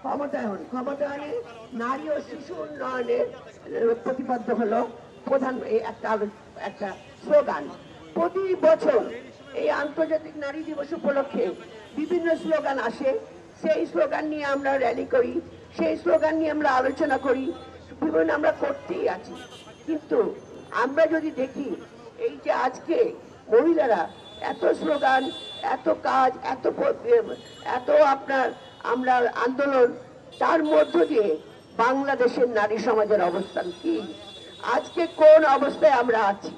ক্ষমতায়নে নারী ও শিশু উন্নয়নের প্রতিপাদ্য হলো প্রধান একটা স্লোগান। প্রতি বছর এই আন্তর্জাতিক নারী দিবস উপলক্ষে বিভিন্ন স্লোগান আসে। সেই স্লোগান নিয়ে আমরা র্যালি করি, সেই স্লোগান নিয়ে আমরা আলোচনা করি, বিভিন্ন আমরা করতেই আছি। কিন্তু আমরা যদি দেখি এই যে আজকে মহিলারা এত স্লোগান, এত কাজ, এত আপনার আমরা আন্দোলন, তার মধ্য দিয়ে বাংলাদেশের নারী সমাজের অবস্থান কি, আজকে কোন অবস্থায় আমরা আছি।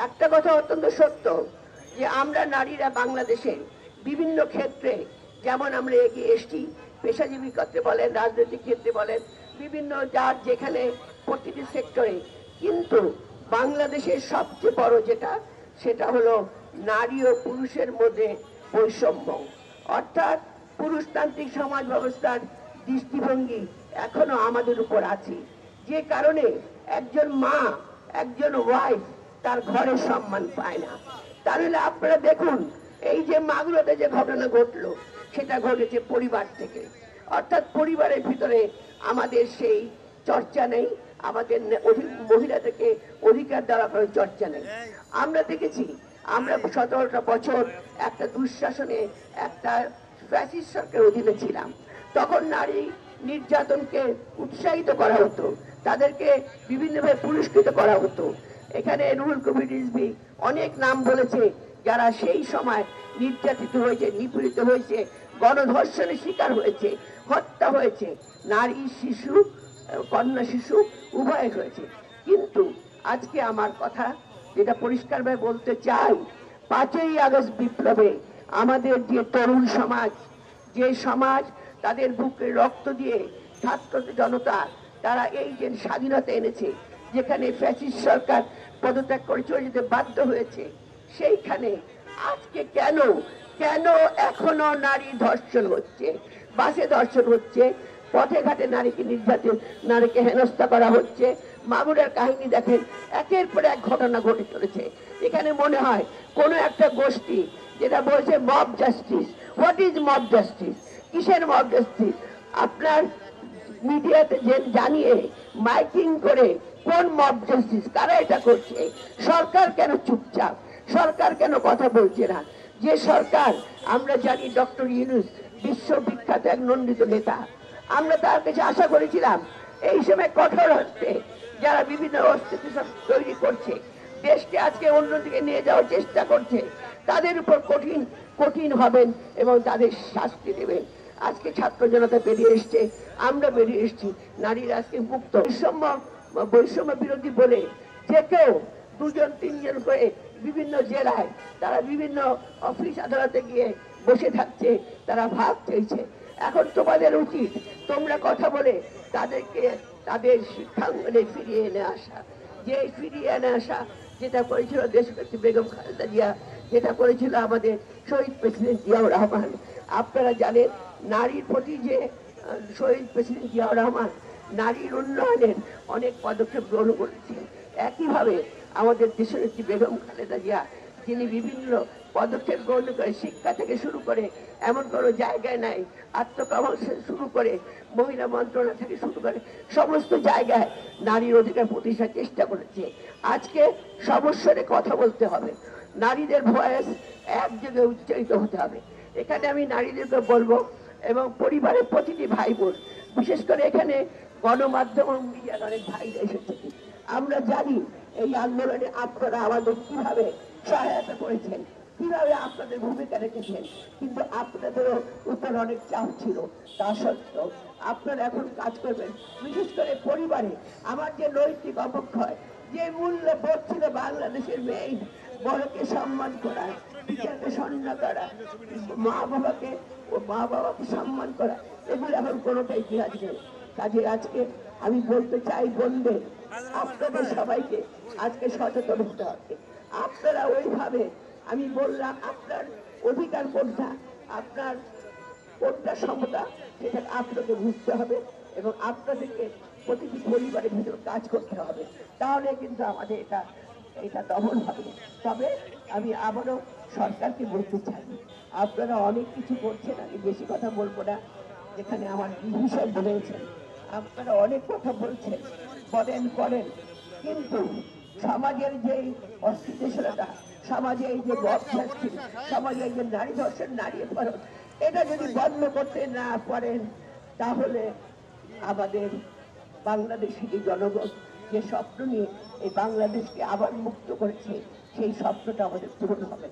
একটা কথা অত্যন্ত সত্য যে আমরা নারীরা বাংলাদেশে বিভিন্ন ক্ষেত্রে যেমন আমরা এগিয়ে এসছি, পেশাজীবী ক্ষেত্রে বলেন, রাজনৈতিক ক্ষেত্রে বলেন, বিভিন্ন যার যেখানে প্রতিটি সেক্টরে, কিন্তু বাংলাদেশের সবচেয়ে বড় যেটা সেটা হলো নারী ও পুরুষের মধ্যে বৈষম্য, অর্থাৎ পুরুষতান্ত্রিক সমাজ ব্যবস্থার দৃষ্টিভঙ্গি এখনো আমাদের উপর আছে, যে কারণে একজন মা, একজন ওয়াইফ তার ঘরের সম্মান পায় না। তাহলে আপনারা দেখুন এই যে মাগুরাতে যে ঘটনা ঘটলো সেটা ঘটেছে পরিবার থেকে, অর্থাৎ পরিবারের ভিতরে আমাদের সেই চর্চা নেই, আমাদের মহিলাদেরকে অধিকার দেওয়া কোনো চর্চা নেই। আমরা দেখেছি আমরা 17টা বছর একটা দুঃশাসনে, একটা ফ্যাসিস্ট সরকারের অধীনে ছিলাম, তখন নারী নির্যাতনকে উৎসাহিত করা হতো, তাদেরকে বিভিন্নভাবে পুরস্কৃত করা হতো। এখানে রুহুল কবির রিজভী অনেক নাম বলেছে যারা সেই সময় নির্যাতিত হয়েছে, নিপীড়িত হয়েছে, গণধর্ষণের শিকার হয়েছে, হত্যা হয়েছে, নারী, শিশু, কন্যা শিশু উভয় হয়েছে। কিন্তু আজকে আমার কথা যেটা পরিষ্কারভাবে বলতে চাই, 5ই আগস্ট বিপ্লবে আমাদের যে তরুণ সমাজ, যে সমাজ তাদের বুকে রক্ত দিয়ে ছাত্র জনতা তারা এই যে স্বাধীনতা এনেছে, যেখানে ফ্যাসিস্ট সরকার পদত্যাগ করে চলে যেতে বাধ্য হয়েছে, সেইখানে আজকে কেন কেন এখনো নারী ধর্ষণ হচ্ছে, বাসে ধর্ষণ হচ্ছে, পথে ঘাটে নারীকে নির্যাতন, নারীকে হেনস্থা করা হচ্ছে। মাগুরার কাহিনী দেখেন, একের পর এক ঘটনা ঘটে চলেছে। এখানে মনে হয় কোন একটা গোষ্ঠী যেটা বলছে mob justice. What is mob justice? কিসের মব জাস্টিস? আপনার মিডিয়াতে জানিয়ে মাইকিং করে কোন মব জাস্টিস, কারা এটা করছে? সরকার কেন চুপচাপ? সরকার কেন কথা বলছে না? যে সরকার, আমরা জানি ডক্টর ইউনূস বিশ্ববিখ্যাত এক নন্দিত নেতা, আমরা তার কাছে আশা করেছিলাম এই সময় কঠোর হস্তে যারা বিভিন্ন অস্তিত্ব তৈরি করছে, দেশকে আজকে অন্যদিকে নিয়ে যাওয়ার চেষ্টা করছে, তাদের উপর কঠিন কঠিন হবেন এবং তাদের শাস্তি দেবেন। আজকে ছাত্র জনতা বেরিয়ে এসছে, আমরা বেরিয়ে এসছি, নারীরা আজকে মুক্ত। বৈষম্য বিরোধী বলে যে কেউ 2-3 করে বিভিন্ন জেলায় তারা বিভিন্ন অফিস আদালতে গিয়ে বসে থাকছে, তারা ভাগ চাইছে। এখন তোমাদের উচিত তোমরা কথা বলে তাদেরকে তাদের শিক্ষাঙ্গনে ফিরিয়ে এনে আসা, যে ফিরিয়ে এনে আসা যেটা করেছিল দেশনেত্রী বেগম খালেদা জিয়া, যেটা করেছিল আমাদের শহীদ প্রেসিডেন্ট জিয়াউর রহমান। আপনারা জানেন নারীর প্রতি যে শহীদ প্রেসিডেন্ট জিয়াউর রহমান নারীর উন্নয়নের অনেক পদক্ষেপ গ্রহণ করেছেন, একইভাবে আমাদের দেশনেত্রী বেগম খালেদা জিয়া তিনি বিভিন্ন পদক্ষেপ গ্রহণ করে, শিক্ষা থেকে শুরু করে এমন কোনো জায়গায় নাই, আত্মকর্মসূচি শুরু করে মহিলা মন্ত্রণালয় থেকে শুরু করে সমস্ত জায়গায় নারীর অধিকার প্রতিষ্ঠার চেষ্টা করেছে। আজকে সমস্যারে কথা বলতে হবে, নারীদের ভয়েস এক জায়গায় উচ্চারিত হতে হবে। এখানে আমি নারীদেরকে বলবো এবং পরিবারের প্রতিটি ভাই বোন, বিশেষ করে এখানে গণমাধ্যম এবং মিডিয়ার অনেক ভাইরা এসেছে, আমরা জানি এই আন্দোলনে আপনারা আমাদের কিভাবে সহায়তা করেছেন, কিভাবে আপনাদের ভূমিকা রেখেছেন, কিন্তু আপনাদেরও উপর অনেক চাপ ছিল। তা সত্ত্বেও আপনারা এখন কাজ করবেন, বিশেষ করে পরিবারে। আমার যে নৈতিক অবক্ষয়, যে মূল্যবোধ ছিল বাংলাদেশের মেইন, বড়কে সম্মান করা, টিচারকে সম্মান করা, মা বাবাকে সম্মান করা, এগুলো এখন কোনোটাই বিরাজ নেই। কাজে আজকে আমি বলতে চাই বোনদের, আপনাদের সবাইকে আজকে সচেতন হতে হবে। আপনারা ওইভাবে, আমি বললাম আপনার অধিকার কোনটা, আপনার কোনটা সমতা, সেটা আপনাকে বুঝতে হবে এবং আপনাদেরকে প্রতিটি পরিবারের ভিতরে কাজ করতে হবে, তাহলে কিন্তু আমাদের এটা দমন হবে। তবে আমি আবারও সরকারকে বলতে চাই, আপনারা অনেক কিছু করছেন, আমি বেশি কথা বলবো না, যেখানে আমার বিষয় বলেছেন, আপনারা অনেক কথা বলছেন, বলেন করেন, কিন্তু সমাজের যে অস্থিতিশীলতা, সমাজে এই যে বদশাস্তি, সমাজে এই যে নারী ধর্ষণ, নারী অপহরণ, এটা যদি বন্ধ করতে না পারেন, তাহলে আমাদের বাংলাদেশি যে জনগণ যে স্বপ্ন নিয়ে এই বাংলাদেশকে আবার মুক্ত করেছে, সেই স্বপ্নটা আমাদের পূরণ হবে।